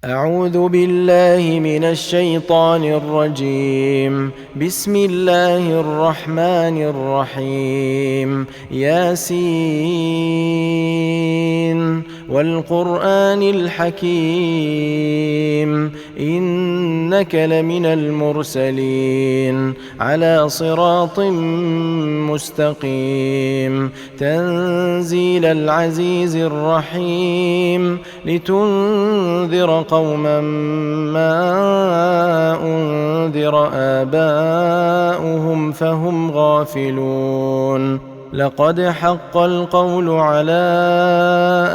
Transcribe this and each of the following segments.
أعوذ بالله من الشيطان الرجيم. بسم الله الرحمن الرحيم. ياسين والقرآن الحكيم إنك لمن المرسلين على صراط مستقيم تنزيل العزيز الرحيم لتنذر قوما ما أنذر آباؤهم فهم غافلون لقد حق القول على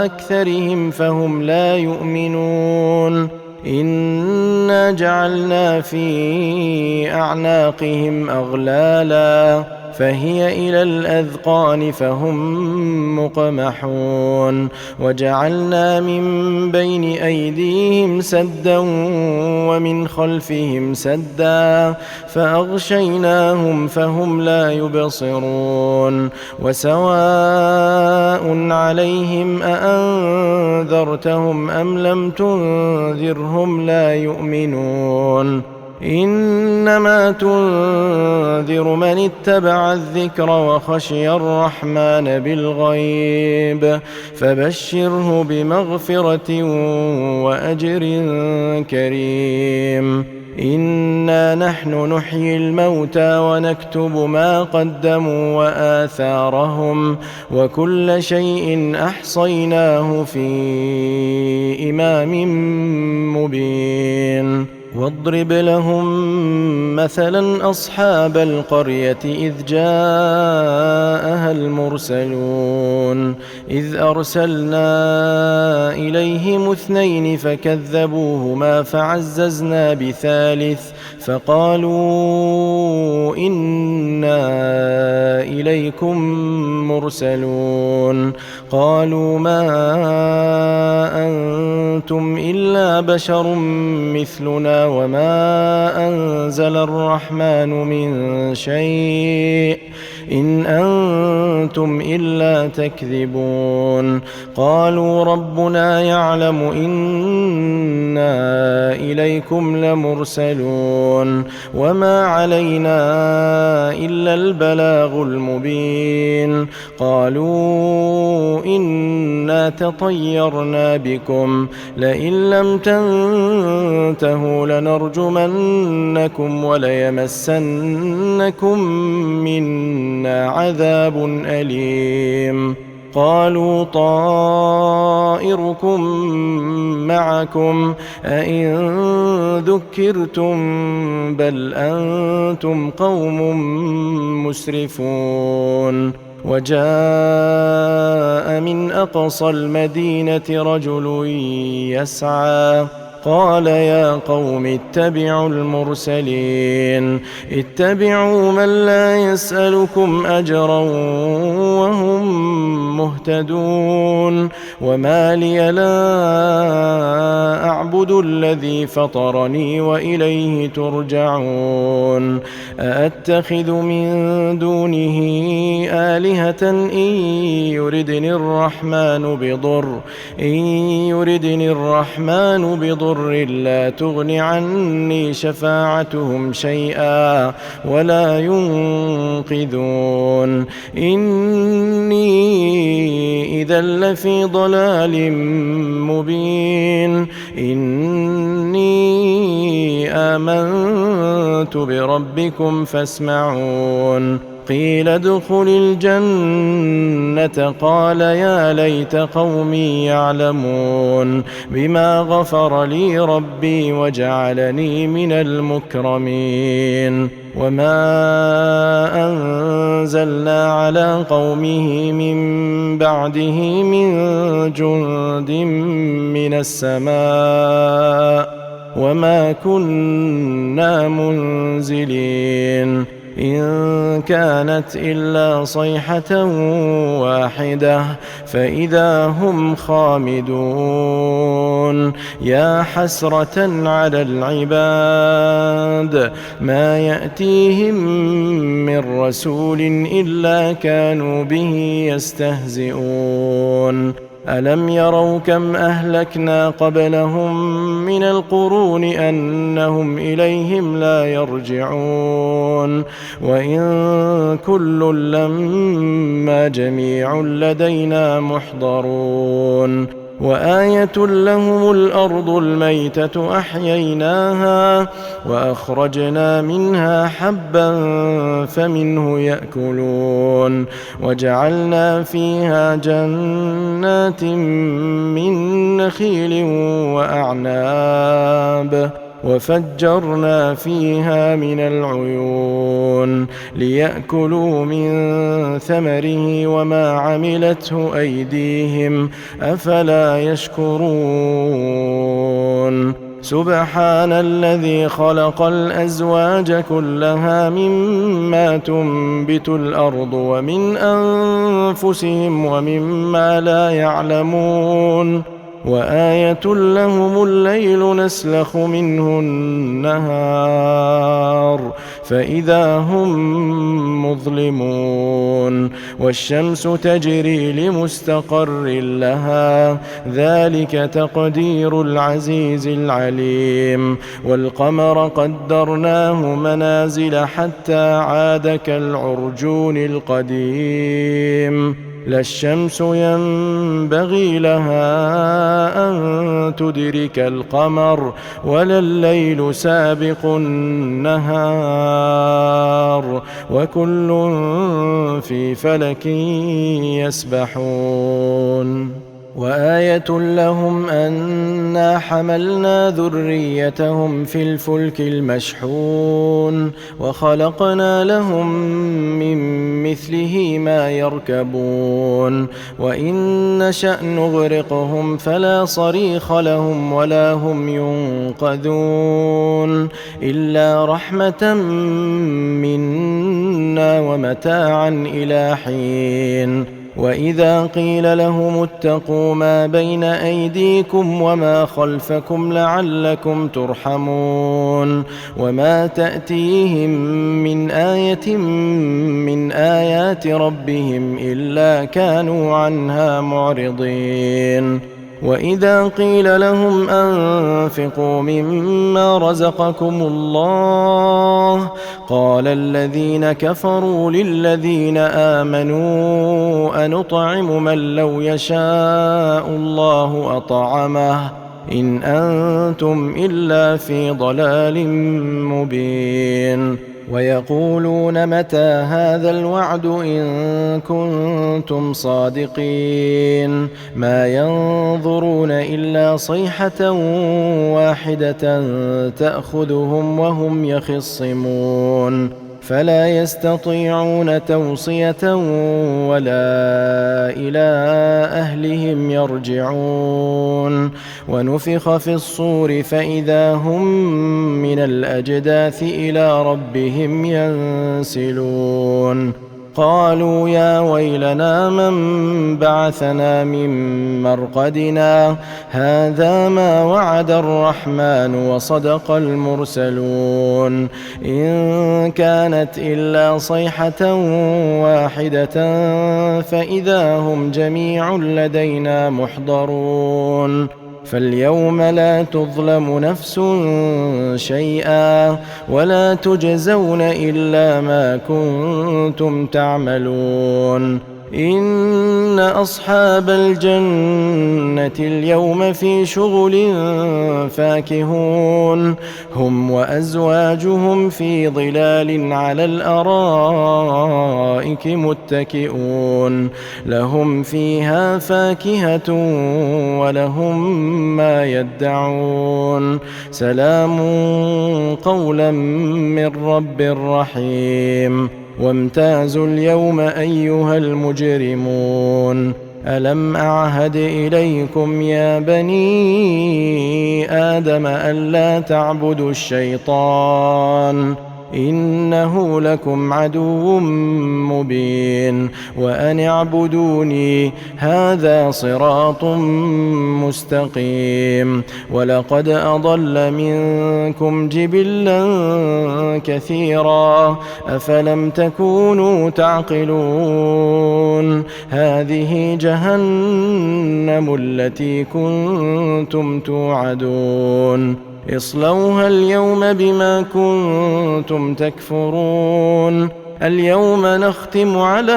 أكثرهم فهم لا يؤمنون إنا جعلنا في أعناقهم أغلالا فهي إلى الأذقان فهم مقمحون وجعلنا من بين أيديهم سدا ومن خلفهم سدا فأغشيناهم فهم لا يبصرون وسواء عليهم أأنذرتهم أم لم تنذرهم لا يؤمنون إنما تنذر من اتبع الذكر وخشي الرحمن بالغيب فبشره بمغفرة وأجر كريم إنا نحن نحيي الموتى ونكتب ما قدموا وآثارهم وكل شيء أحصيناه في إمام مبين واضرب لهم مثلا أصحاب القرية إذ جاءها المرسلون إذ أرسلنا إليهم اثنين فكذبوهما فعززنا بثالث فقالوا إنا إليكم مرسلون قالوا ما أنتم إلا بشر مثلنا وما أنزل الرحمن من شيء إن أنتم إلا تكذبون قالوا ربنا يعلم إنا إليكم لمرسلون وما علينا إلا البلاغ المبين قالوا إنا تطيرنا بكم لئن لم تنتهوا لنرجمنكم وليمسنكم منا عذاب أليم قالوا طائركم معكم أئن ذكرتم بل أنتم قوم مسرفون وجاء من أقصى المدينة رجل يسعى قال يا قوم اتبعوا المرسلين اتبعوا من لا يسألكم أجرا وهم مهتدون وما لي لا أعبد الذي فطرني وإليه ترجعون أأتخذ من دونه آلهة إن يردني الرحمن بضر لا تغن عني شفاعتهم شيئا ولا ينقذون إني إذا لفي ضلال مبين إني آمنت بربكم فاسمعون قيل ادخل الجنة قال يا ليت قومي يعلمون بما غفر لي ربي وجعلني من المكرمين وما أنزلنا على قومه من بعده من جند من السماء وما كنا منزلين إن كانت إلا صيحة واحدة فإذا هم خامدون يا حسرة على العباد ما يأتيهم من رسول إلا كانوا به يستهزئون ألم يروا كم أهلكنا قبلهم من القرون أنهم إليهم لا يرجعون وإن كل لما جميع لدينا محضرون وآية لهم الأرض الميتة أحييناها وأخرجنا منها حبا فمنه يأكلون وجعلنا فيها جنات من نخيل وأعناب وفجرنا فيها من العيون ليأكلوا من ثمره وما عملته أيديهم أفلا يشكرون سبحان الذي خلق الأزواج كلها مما تنبت الأرض ومن أنفسهم ومما لا يعلمون وآية لهم الليل نسلخ منه النهار فإذا هم مظلمون والشمس تجري لمستقر لها ذلك تقدير العزيز العليم والقمر قدرناه منازل حتى عاد كالعرجون القديم لا الشمس ينبغي لها أن تدرك القمر ولا الليل سابق النهار وكل في فلك يسبحون وآية لهم أنا حملنا ذريتهم في الفلك المشحون وخلقنا لهم من مثله ما يركبون وإن نشأ نغرقهم فلا صريخ لهم ولا هم ينقذون إلا رحمة منا ومتاعا إلى حين وإذا قيل لهم اتقوا ما بين أيديكم وما خلفكم لعلكم ترحمون وما تأتيهم من آية من آيات ربهم إلا كانوا عنها معرضين وإذا قيل لهم أنفقوا مما رزقكم الله قال الذين كفروا للذين آمنوا أنطعم من لو يشاء الله أطعمه إن أنتم إلا في ضلال مبين ويقولون متى هذا الوعد إن كنتم صادقين ما ينظرون إلا صيحة واحدة تأخذهم وهم يخصمون فلا يستطيعون توصية ولا إلى أهلهم يرجعون ونفخ في الصور فإذا هم من الأجداث إلى ربهم ينسلون قالوا يا ويلنا من بعثنا من مرقدنا هذا ما وعد الرحمن وصدق المرسلون إن كانت إلا صيحة واحدة فإذا هم جميع لدينا محضرون فاليوم لا تظلم نفس شيئا ولا تجزون إلا ما كنتم تعملون إن أصحاب الجنة اليوم في شغل فاكهون هم وأزواجهم في ظلال على الأرائك متكئون لهم فيها فاكهة ولهم ما يدعون سلام قولا من رب رحيم وامتازوا اليوم أيها المجرمون ألم أعهد إليكم يا بني آدم ألا تعبدوا الشيطان إنه لكم عدو مبين وأن اعبدوني هذا صراط مستقيم ولقد أضل منكم جبلا كثيرا أفلم تكونوا تعقلون هذه جهنم التي كنتم توعدون اصلوها اليوم بما كنتم تكفرون اليوم نختم على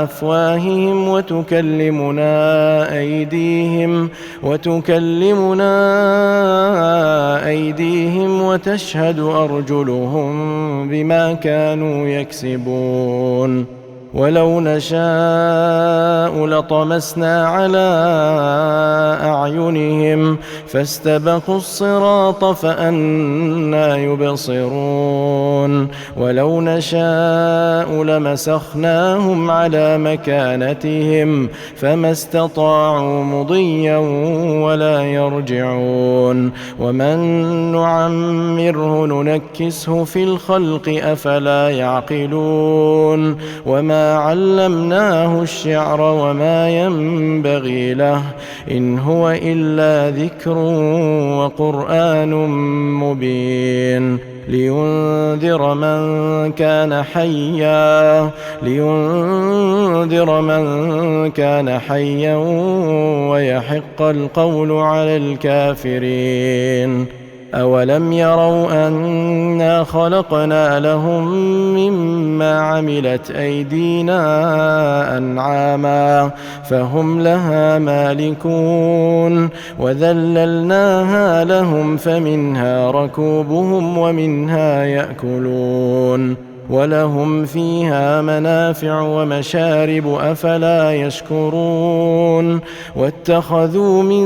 أفواههم وتكلمنا أيديهم وتشهد أرجلهم بما كانوا يكسبون ولو نشاء لطمسنا على أعينهم فاستبقوا الصراط فأنى يبصرون ولو نشاء لمسخناهم على مكانتهم فما استطاعوا مضيا ولا يرجعون ومن نعمره ننكسه في الخلق أفلا يعقلون وما علمناه الشعر وما ينبغي له إن هو إلا ذكر وقرآن مبين لينذر من كان حيا ويحق القول على الكافرين أولم يروا أنا خلقنا لهم مما عملت أيدينا أنعاما فهم لها مالكون وذللناها لهم فمنها ركوبهم ومنها يأكلون ولهم فيها منافع ومشارب أفلا يشكرون واتخذوا من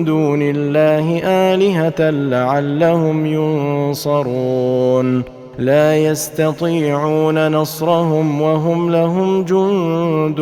دون الله آلهة لعلهم ينصرون لا يستطيعون نصرهم وهم لهم جند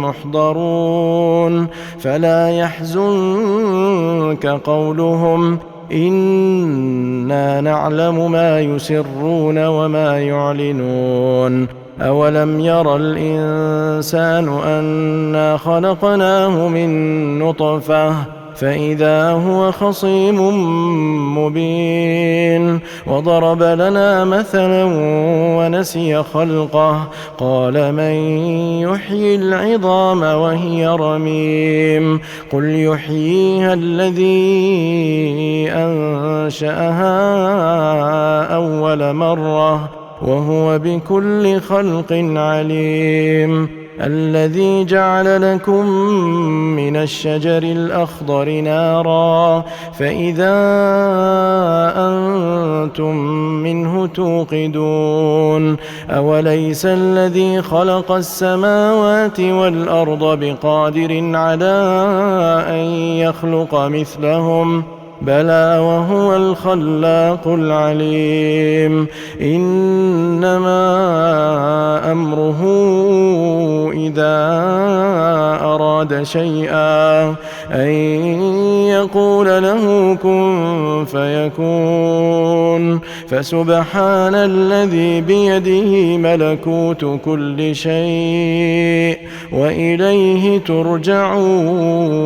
محضرون فلا يحزنك قولهم إنا نعلم ما يسرون وما يعلنون أولم ير الإنسان أنا خلقناه من نطفة فإذا هو خصيم مبين وضرب لنا مثلا ونسي خلقه قال من يحيي العظام وهي رميم قل يحييها الذي أنشأها أول مرة وهو بكل خلق عليم الذي جعل لكم من الشجر الأخضر نارا فإذا أنتم منه توقدون أوليس الذي خلق السماوات والأرض بقادر على أن يخلق مثلهم بلى وهو الخلاق العليم إنما أمره إذا أراد شيئا أن يقول له كن فيكون فسبحان الذي بيده ملكوت كل شيء وإليه ترجعون.